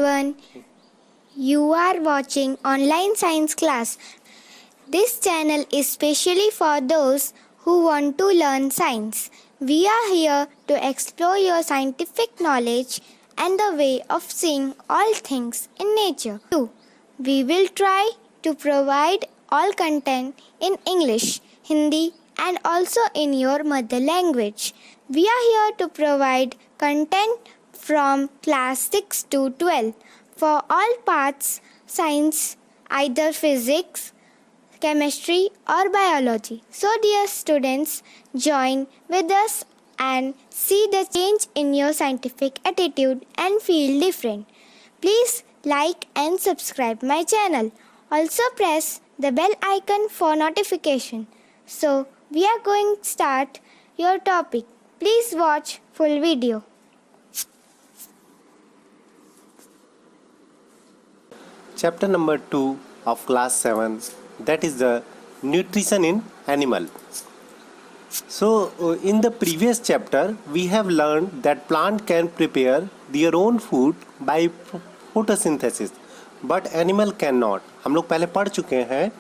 everyone. You are watching online science class. This channel is specially for those who want to learn science. We are here to explore your scientific knowledge and the way of seeing all things in nature. Too, we will try to provide all content in English, Hindi, and also in your mother language. We are here to provide content from class 6 to 12 for all parts science, either physics, chemistry or biology. So dear students, join with us and see the change in your scientific attitude and feel different. Please like and subscribe my channel. Also press the bell icon for notification. So we are going to start your topic. Please watch full video. Chapter number 2 of class 7, that is the nutrition in animal. So in the previous chapter we have learned that plant can prepare their own food by photosynthesis but animal cannot. हम लोग पहले पढ़ चुके हैं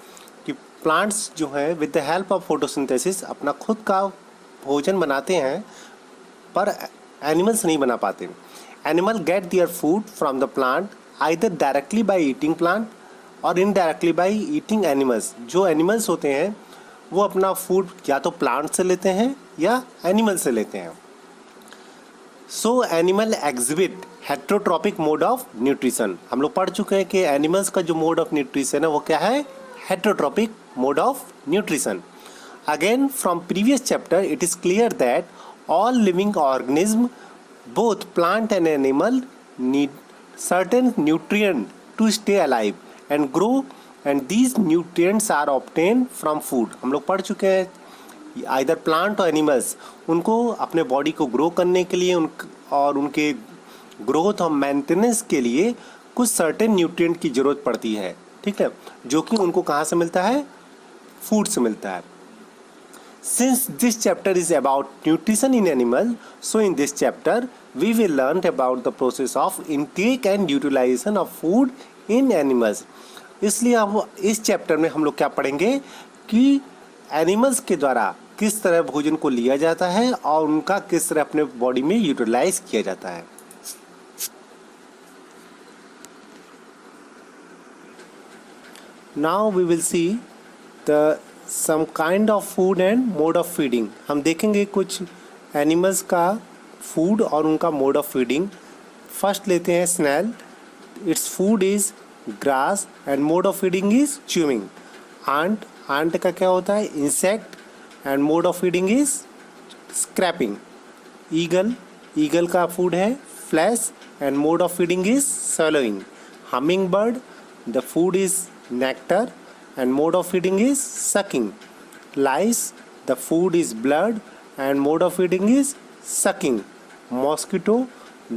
कि plants जो है with the help of photosynthesis अपना खुद का भोजन बनाते हैं पर एनिमल्स नहीं बना पाते. Animal gate their food from the plant either directly by eating plant or indirectly by eating animals. जो एनिमल्स होते हैं वो अपना फूड या तो प्लांट से लेते हैं या एनिमल से लेते हैं. So animal exhibit heterotrophic mode of nutrition. हम लोग पढ़ चुके हैं कि एनिमल्स का जो मोड ऑफ न्यूट्रिशन है वो क्या है, heterotrophic mode of nutrition. Again from previous chapter it is clear that all living organism both plant and animal need certain nutrient to stay alive and grow, and these nutrients are obtained from food. हम लोग पढ़ चुके हैं either plant और animals उनको अपने body को grow करने के लिए और उनके ग्रोथ और मेंटेनेंस के लिए कुछ सर्टेन न्यूट्रिएंट की ज़रूरत पड़ती है, ठीक है, जो कि उनको कहाँ से मिलता है, फूड से मिलता है. Since this chapter is about nutrition in animal, so in this chapter we will learn about the process of intake and utilization of food in animals. इसलिए अब इस चैप्टर में हम लोग क्या पढ़ेंगे कि एनिमल्स के द्वारा किस तरह भोजन को लिया जाता है और उनका किस तरह अपने बॉडी में यूटिलाइज किया जाता है. Now we will see the some kind of food and mode of feeding. हम देखेंगे कुछ एनिमल्स का फूड और उनका मोड ऑफ फीडिंग. फर्स्ट लेते हैं snail. Its food is grass and mode of feeding is chewing. Ant का क्या होता है, insect, and mode of feeding is scraping. Eagle का फूड है flesh and mode of feeding is swallowing. Humming bird, the food is nectar and mode of feeding is sucking. Lice, the food is blood and mode of feeding is sucking. Mosquito,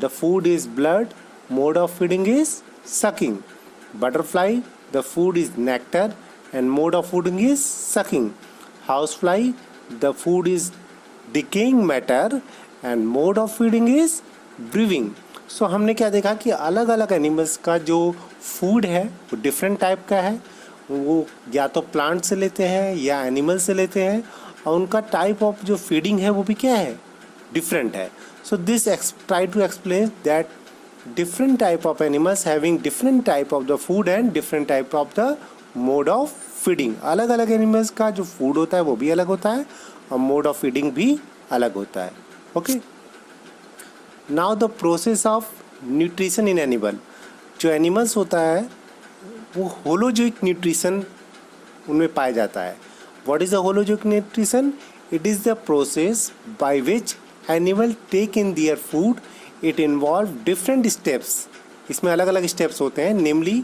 the food is blood, mode of feeding is sucking. Butterfly, the food is nectar and mode of feeding is sucking. Housefly, the food is decaying matter and mode of feeding is breathing. So हमने क्या देखा कि अलग अलग animals का जो food है वो डिफरेंट टाइप का है. वो या तो प्लांट से लेते हैं या एनिमल से लेते हैं और उनका टाइप ऑफ जो फीडिंग है वो भी क्या है, डिफरेंट है. So this try to explain that different type of animals having different type of the food and different type of the mode of feeding. अलग अलग एनिमल्स का जो फूड होता है वो भी अलग होता है और मोड ऑफ फीडिंग भी अलग होता है. Okay, now the process of nutrition in animal. जो एनिमल्स होता है वो होलोजोइक न्यूट्रिशन उनमें पाया जाता है. What is the holozoic nutrition? It is the process by which animal take in their food. It involve different steps. इसमें अलग अलग स्टेप्स होते हैं, namely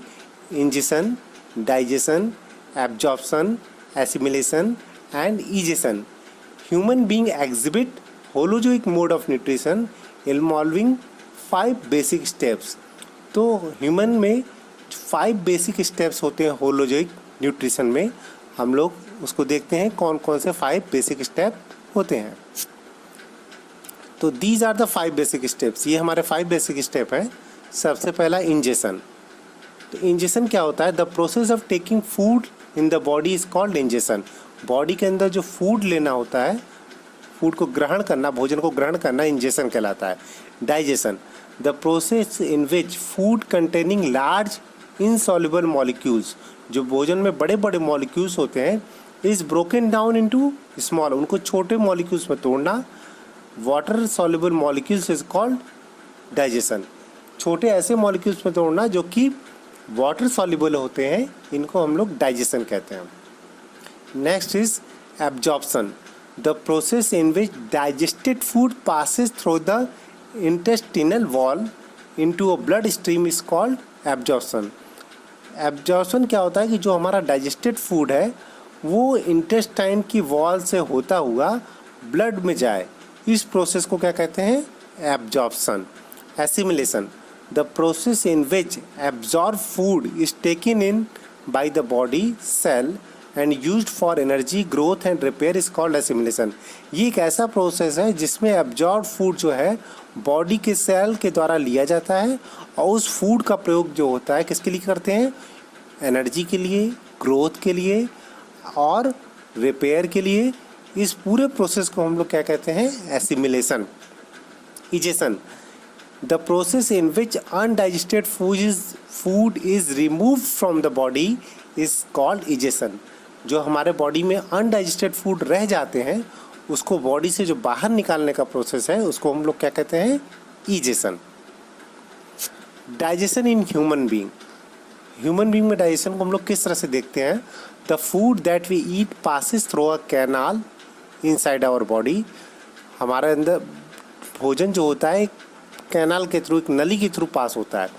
ingestion, digestion, absorption, assimilation and egestion. Human being exhibit holozoic mode of nutrition involving 5 basic steps. तो human में 5 basic steps होते हैं holozoic nutrition में. हम लोग उसको देखते हैं कौन कौन से 5 बेसिक स्टेप होते हैं. तो these are the 5 basic steps. ये हमारे 5 बेसिक स्टेप हैं सबसे पहला इंजेशन। तो इंजेशन क्या होता है? The process of taking food in the body is called ingestion. Body के अंदर जो फूड लेना होता है, फूड को ग्रहण करना, भोजन को ग्रहण करना, इंजेशन कहलाता है। Digestion, the process in which food containing large insoluble molecules, जो भोजन में बड़े बड़े मॉलिक्यूल्स होते हैं, is broken down into small, उनको छोटे मॉलिक्यूल्स में तोड़ना। Water soluble molecules is called digestion. छोटे ऐसे मॉलिक्यूल्स में तोड़ना जो कि वाटर सॉल्युबल होते हैं, इनको हम लोग डाइजेशन कहते हैं। Next is absorption, the process in which digested food passes through the intestinal wall into a blood stream is called absorption. Absorption क्या होता है कि जो हमारा डाइजेस्टेड फूड है वो इंटेस्टाइन की वॉल से होता हुआ ब्लड में जाए, इस प्रोसेस को क्या कहते हैं? Absorption. Assimilation, the process in which absorb food is taken in by the body cell and used for energy growth and repair is called assimilation. ये एक ऐसा प्रोसेस है जिसमें एब्जॉर्ब फूड जो है बॉडी के सेल के द्वारा लिया जाता है और उस फूड का प्रयोग जो होता है किसके लिए करते हैं? एनर्जी के लिए, ग्रोथ के लिए और रिपेयर के लिए। इस पूरे प्रोसेस को हम लोग क्या कहते हैं? Assimilation. Egestion, the process in which undigested food is removed from the body is called egestion. जो हमारे बॉडी में अनडाइजेस्टेड फूड रह जाते हैं उसको बॉडी से जो बाहर निकालने का प्रोसेस है उसको हम लोग क्या कहते हैं? Ingestion. Digestion in human being, human being में डाइजेशन को हम लोग किस तरह से देखते हैं? The food that we eat passes through a canal inside our body. हमारे अंदर भोजन जो होता है कैनाल के थ्रू, एक नली के थ्रू पास होता है।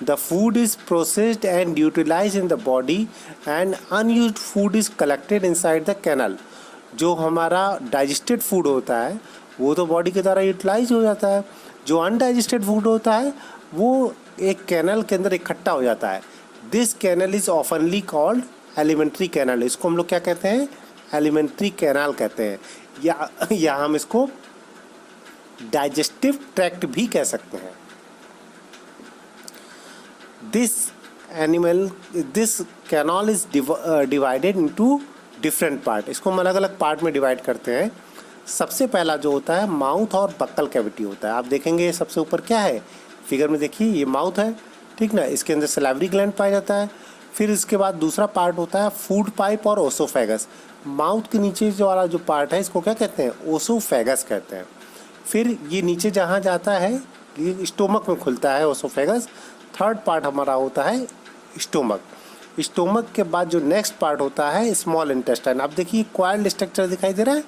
The food is processed and utilize in the body and unused food is collected inside the canal. जो हमारा डाइजेस्टेड फूड होता है वो तो बॉडी के द्वारा यूटिलाइज हो जाता है, जो अनडाइजेस्टेड फूड होता है वो एक कैनल के अंदर इकट्ठा हो जाता है। This canal is oftenly called alimentary canal. इसको हम लोग क्या कहते हैं? एलिमेंट्री कैनाल कहते हैं, या हम इसको डाइजेस्टिव ट्रैक्ट भी कह सकते हैं। This canal is divided into different part. इसको हम अलग अलग पार्ट में डिवाइड करते हैं। सबसे पहला जो होता है माउथ और बक्कल कैविटी होता है। आप देखेंगे सबसे ऊपर क्या है फिगर में, देखिए ये माउथ है, ठीक ना, इसके अंदर सलाइवरी ग्लैंड पाया जाता है। फिर इसके बाद दूसरा पार्ट होता है फूड पाइप और ओसोफेगस। माउथ के नीचे जो वाला जो पार्ट है इसको क्या कहते हैं? ओसोफेगस कहते हैं। फिर ये नीचे जहाँ जाता है ये स्टोमक में खुलता है ओसोफेगस। थर्ड पार्ट हमारा होता है स्टोमक। स्टोमक के बाद जो नेक्स्ट पार्ट होता है स्मॉल इंटेस्टाइन। आप देखिए क्वाइल्ड स्ट्रक्चर दिखाई दे रहा है,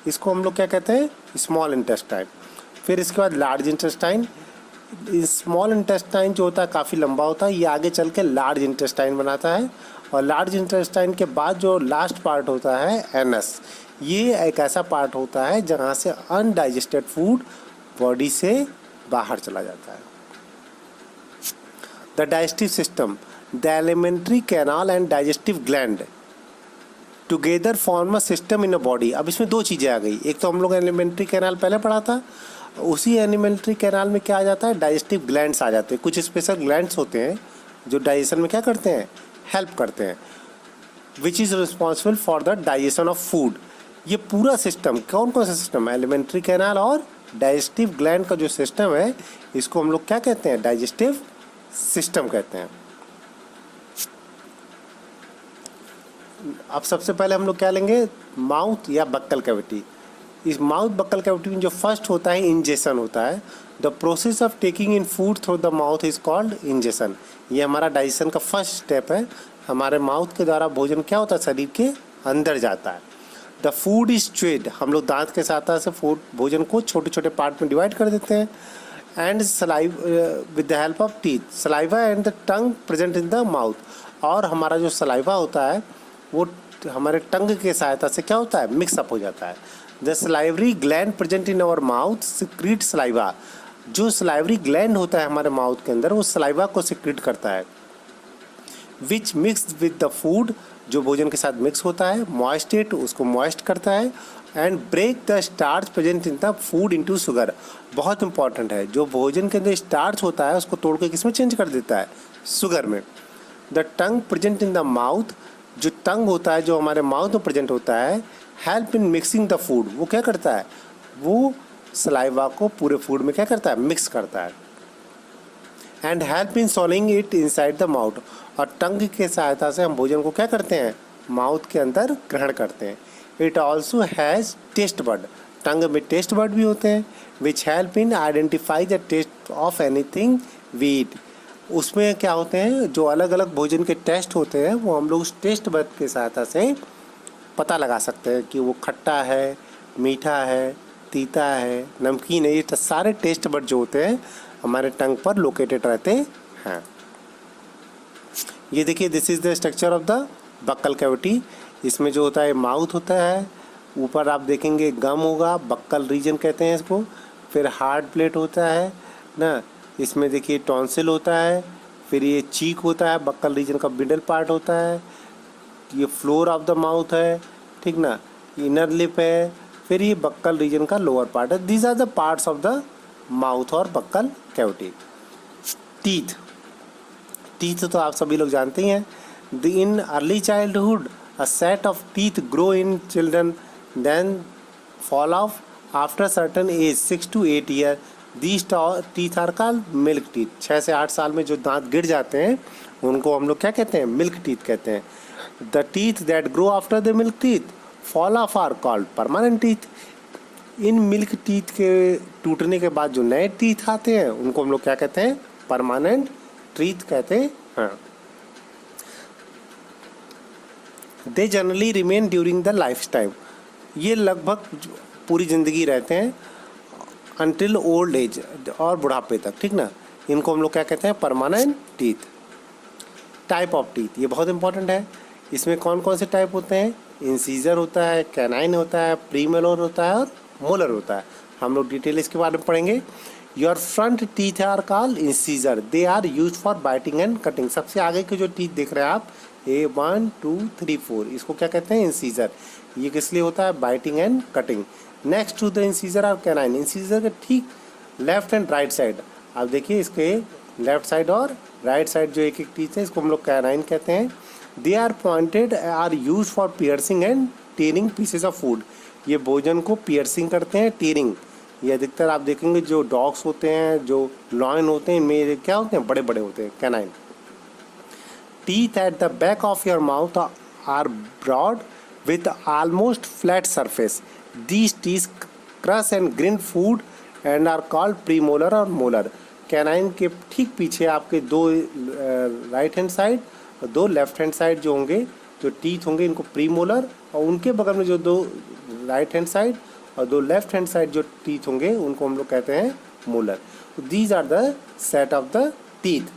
इसको हम लोग क्या कहते हैं? Small intestine. फिर इसके बाद लार्ज इंटेस्टाइन। स्मॉल इंटेस्टाइन जो होता है काफ़ी लंबा होता है, ये आगे चल के लार्ज इंटेस्टाइन बनाता है। और लार्ज इंटेस्टाइन के बाद जो लास्ट पार्ट होता है एनस, ये एक ऐसा पार्ट होता है जहाँ से अनडाइजेस्टेड फूड बॉडी से बाहर चला जाता है। The digestive system, the alimentary canal and digestive gland together form a system in a body. अब इसमें दो चीज़ें आ गई, एक तो हम लोग एलिमेंट्री कैनाल पहले पढ़ा था, उसी एलिमेंट्री कैनाल में क्या आ जाता है? डाइजेस्टिव ग्लैंड्स आ जाते हैं। कुछ स्पेशल ग्लैंड्स होते हैं जो डाइजेशन में क्या करते हैं? हेल्प करते हैं। Which is responsible for the digestion of food. ये पूरा सिस्टम कौन कौन सा सिस्टम है? एलिमेंट्री कैनाल और डाइजेस्टिव ग्लैंड का जो सिस्टम है इसको हम लोग क्या कहते हैं? डाइजेस्टिव सिस्टम कहते हैं। अब सबसे पहले हम लोग क्या लेंगे? माउथ या बक्कल कैविटी। इस माउथ बक्कल कैविटी में जो फर्स्ट होता है इंजेशन होता है। The process of taking in food through the mouth is called ingestion. ये हमारा डाइजेशन का फर्स्ट स्टेप है। हमारे माउथ के द्वारा भोजन क्या होता है? शरीर के अंदर जाता है। द फूड इज च्यूड, हम लोग दांत के सहायता से फूड भोजन को छोटे छोटे पार्ट में डिवाइड कर देते हैं। And with the help of teeth, saliva and the tongue present in the mouth. और हमारा जो सलाइवा होता है वो हमारे टंग के सहायता से क्या होता है? मिक्सअप हो जाता है। The salivary gland present in our mouth secrete saliva. जो सलाइवरी ग्लैंड होता है हमारे माउथ के अंदर वो सलाइवा को सिक्रीट करता है। विच मिक्स विद द फूड जो भोजन के साथ मिक्स होता है, मॉइस्टेट उसको मॉइस्ट करता है, and break the starch present in the food into sugar. बहुत इंपॉर्टेंट है, जो भोजन के अंदर स्टार्च होता है उसको तोड़ के किस में चेंज कर देता है, शुगर में। The tongue present in the mouth, जो टंग होता है जो हमारे माउथ में प्रेजेंट होता है, help in mixing the food. वो क्या करता है, वो सलाइवा को पूरे फूड में क्या करता है, मिक्स करता है। And help in solving it inside the mouth, और टंग के सहायता से हम भोजन को क्या करते हैं, माउथ के अंदर ग्रहण करते हैं। It also has taste bud, tongue में टेस्ट बड भी होते हैं, which help in identify the taste of anything we eat. उसमें क्या होते हैं, जो अलग अलग भोजन के टेस्ट होते हैं वो हम लोग उस टेस्ट बड के सहायता से पता लगा सकते हैं कि वो खट्टा है, मीठा है, तीता है, नमकीन है। ये सारे टेस्ट बड जो होते हैं हमारे टंग पर लोकेटेड रहते हैं। ये देखिए, this is the structure of the buccal cavity. इसमें जो होता है माउथ होता है, ऊपर आप देखेंगे गम होगा, बक्कल रीजन कहते हैं इसको, फिर हार्ड प्लेट होता है ना, इसमें देखिए टॉन्सिल होता है, फिर ये चीक होता है, बक्कल रीजन का मिडल पार्ट होता है, ये फ्लोर ऑफ द माउथ है, ठीक ना, इनर लिप है, फिर ये बक्कल रीजन का लोअर पार्ट है। These are the parts of the mouth और बक्कल कैविटी। टीथ, टीथ तो आप सभी लोग जानते ही हैं। In early childhood a set of teeth grow in children then fall off after certain age 6 to 8 year. These teeth are called milk teeth. 6 से 8 साल में जो दांत गिर जाते हैं उनको हम लोग क्या कहते हैं, मिल्क टीथ कहते हैं। The teeth that grow after the milk teeth fall off are called permanent teeth. In milk teeth के टूटने के बाद जो नए टीथ आते हैं उनको हम लोग क्या कहते हैं, परमानेंट टीथ कहते हैं। They generally remain during the life time, ये लगभग पूरी ज़िंदगी रहते हैं, अनटिल ओल्ड एज, और बुढ़ापे तक, ठीक ना। इनको हम लोग क्या कहते हैं, permanent teeth. Type of teeth, ये बहुत इंपॉर्टेंट है। इसमें कौन कौन से टाइप होते हैं, इंसीजर होता है, कैनाइन होता है, प्रीमोलर होता है और मोलर होता है। हम लोग डिटेल इसके बारे में पढ़ेंगे। Your front teeth are called incisor, they are use for biting and cutting. सबसे आगे के जो टीथ देख रहे हैं आप, ए 1 2 3 4, इसको क्या कहते हैं, इंसीजर। ये किस लिए होता है, biting and cutting. Next to the incisor are canine, incisor के ठीक लेफ्ट एंड राइट साइड, आप देखिए इसके लेफ्ट साइड और राइट साइड जो एक एक टीथ है इसको हम लोग कैनाइन कहते हैं। They are pointed, are use for piercing and tearing pieces of food. ये भोजन को पियर्सिंग करते हैं, टीयरिंग। ये अधिकतर आप देखेंगे जो डॉग्स होते हैं, जो लॉयन होते हैं, इनमें क्या होते हैं, बड़े बड़े होते हैं, canine. Teeth at the back of your mouth are broad with almost flat surface. These teeth crush and grind food and are called premolar और molar. कैनाइन के ठीक पीछे आपके दो राइट हैंड साइड और दो लेफ्ट हैंड साइड जो होंगे, जो टीथ होंगे, इनको प्रीमोलर, और उनके बगल में जो दो राइट हैंड साइड और दो लेफ्ट हैंड साइड जो टीथ होंगे उनको हम लोग कहते हैं molar. These are the set of the teeth.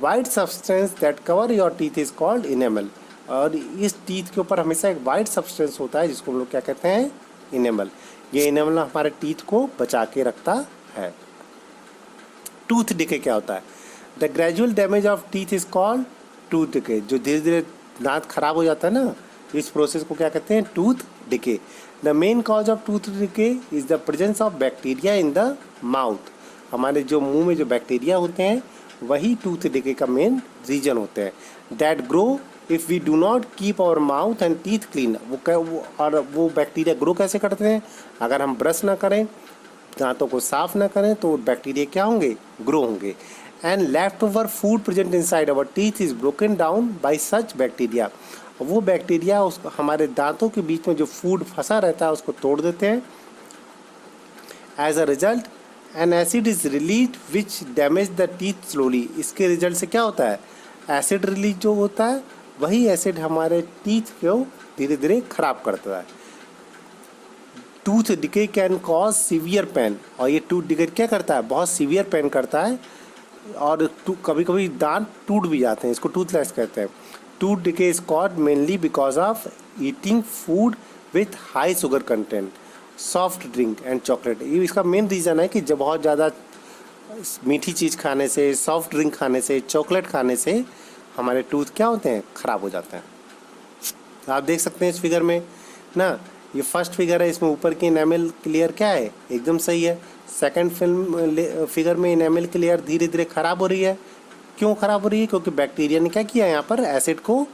White substance that cover your teeth is called enamel, और इस टीथ के ऊपर हमेशा एक वाइट सब्सटेंस होता है जिसको हम लोग क्या कहते हैं, इनेमल। ये इनेमल हमारे टीथ को बचा के रखता है। टूथ डिके क्या होता है, the gradual damage of teeth is called tooth decay. जो धीरे धीरे दांत खराब हो जाता है ना, इस प्रोसेस को क्या कहते हैं, tooth decay. The main cause of tooth decay is the presence of bacteria in the mouth. हमारे जो मुंह में जो बैक्टीरिया होते हैं वही टूथ डिके का मेन रीजन होते हैं। That grow if we do not keep our mouth and teeth clean. वो बैक्टीरिया ग्रो कैसे करते हैं, अगर हम ब्रश ना करें, दांतों को साफ ना करें, तो बैक्टीरिया क्या होंगे, ग्रो होंगे। And left over food present inside our teeth is broken down by such bacteria. वो बैक्टीरिया उस हमारे दांतों के बीच में जो फूड फंसा रहता है उसको तोड़ देते हैं। As a result an acid is release which damage the teeth slowly. इसके रिजल्ट से क्या होता है, एसिड रिलीज जो होता है वही एसिड हमारे टीथ को धीरे धीरे खराब करता है। Tooth decay can cause severe pain, और ये टूथ डिके क्या करता है, बहुत सीवियर पेन करता है, और कभी कभी दांत टूट भी जाते हैं, इसको टूथलेस कहते हैं। Tooth decay is caused mainly because of eating food with high sugar content, soft drink and chocolate. ये इसका मेन रीज़न है कि जब बहुत ज़्यादा मीठी चीज़ खाने से, सॉफ्ट ड्रिंक खाने से, चॉकलेट खाने से हमारे टूथ क्या होते हैं, ख़राब हो जाते हैं। आप देख सकते हैं इस फिगर में ना, ये फर्स्ट फिगर है, इसमें ऊपर की इनेमल क्लियर क्या है, एकदम सही है। सेकंड फिगर में इनेमल क्लियर धीरे धीरे ख़राब हो रही है। क्यों ख़राब हो रही है? क्योंकि बैक्टीरिया ने क्या किया है, यहाँ पर एसिड को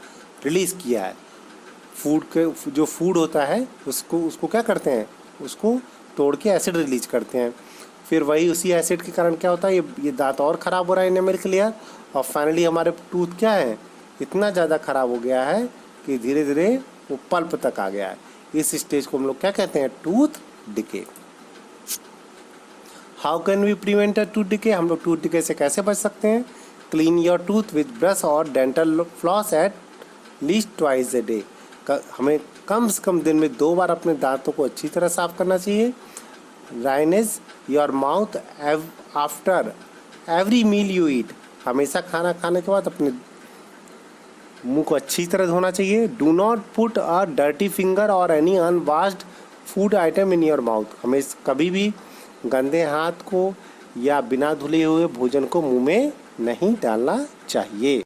रिलीज़ किया है। फूड के जो फूड होता है उसको क्या करते हैं, उसको तोड़ के एसिड रिलीज करते हैं। फिर वही उसी एसिड के कारण क्या होता है, ये दांत और ख़राब हो रहा है इनेमल क्लियर, और फाइनली हमारे टूथ क्या है, इतना ज़्यादा ख़राब हो गया है कि धीरे धीरे वो पल्प तक आ गया है। इस स्टेज को हम लोग क्या कहते हैं, tooth decay. How can we prevent a tooth decay? हम लोग टूथ डिके से कैसे बच सकते हैं? Clean your tooth with brush और dental floss at least twice a day. हमें कम से कम दिन में 2 बार अपने दांतों को अच्छी तरह साफ करना चाहिए। Dryness your mouth after every meal you eat. हमेशा खाना खाने के बाद अपने मुंह को अच्छी तरह धोना चाहिए। Do not put a dirty finger और any unwashed food item in your mouth. हमें कभी भी गंदे हाथ को या बिना धुले हुए भोजन को मुंह में नहीं डालना चाहिए।